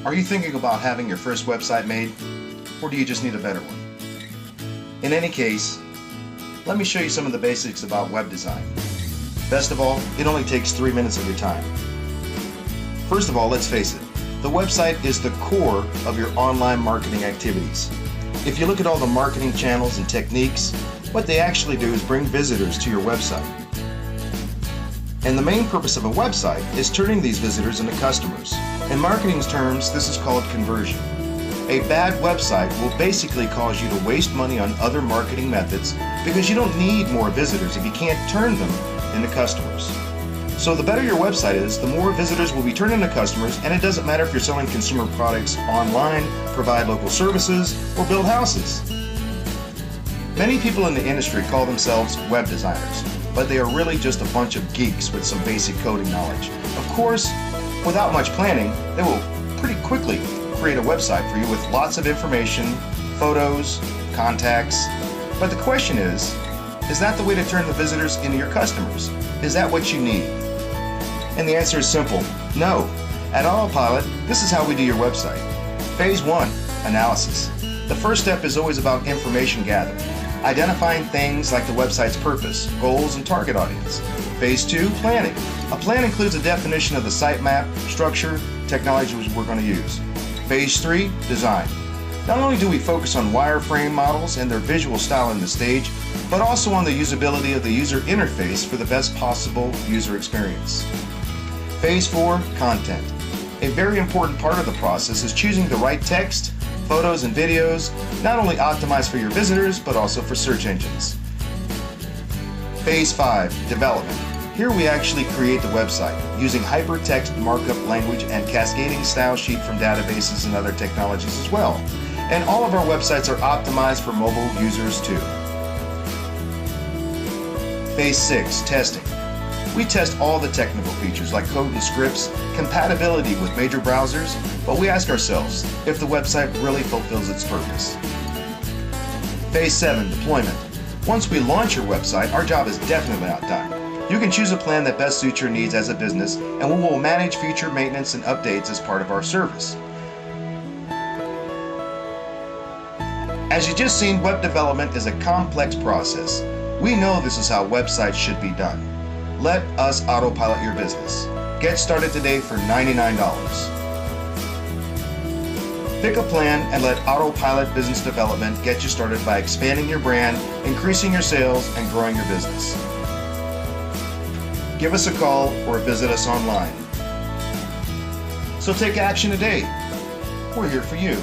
Are you thinking about having your first website made, or do you just need a better one? In any case, let me show you some of the basics about web design. Best of all, it only takes 3 minutes of your time. First of all, let's face it, the website is the core of your online marketing activities. If you look at all the marketing channels and techniques, what they actually do is bring visitors to your website. And the main purpose of a website is turning these visitors into customers. In marketing terms, this is called conversion. A bad website will basically cause you to waste money on other marketing methods because you don't need more visitors if you can't turn them into customers. So the better your website is, the more visitors will be turned into customers, and it doesn't matter if you're selling consumer products online, provide local services, or build houses. Many people in the industry call themselves web designers, but they are really just a bunch of geeks with some basic coding knowledge. Of course, without much planning, they will pretty quickly create a website for you with lots of information, photos, contacts. But the question is that the way to turn the visitors into your customers? Is that what you need? And the answer is simple, no. At Autopilot, this is how we do your website. Phase 1, analysis. The first step is always about information gathering, identifying things like the website's purpose, goals, and target audience. Phase 2, planning. A plan includes a definition of the sitemap, structure, technology we're going to use. Phase 3, design. Not only do we focus on wireframe models and their visual style in the stage, but also on the usability of the user interface for the best possible user experience. Phase 4, content. A very important part of the process is choosing the right text, photos, and videos, not only optimized for your visitors, but also for search engines. Phase 5, development. Here we actually create the website using hypertext markup language and cascading style sheet from databases and other technologies as well. And all of our websites are optimized for mobile users too. Phase 6, testing. We test all the technical features like code and scripts, compatibility with major browsers, but we ask ourselves if the website really fulfills its purpose. Phase 7, deployment. Once we launch your website, our job is definitely not done. You can choose a plan that best suits your needs as a business, and we will manage future maintenance and updates as part of our service. As you just seen, web development is a complex process. We know this is how websites should be done. Let us autopilot your business. Get started today for $99. Pick a plan and let Autopilot Business Development get you started by expanding your brand, increasing your sales, and growing your business. Give us a call or visit us online. So take action today. We're here for you.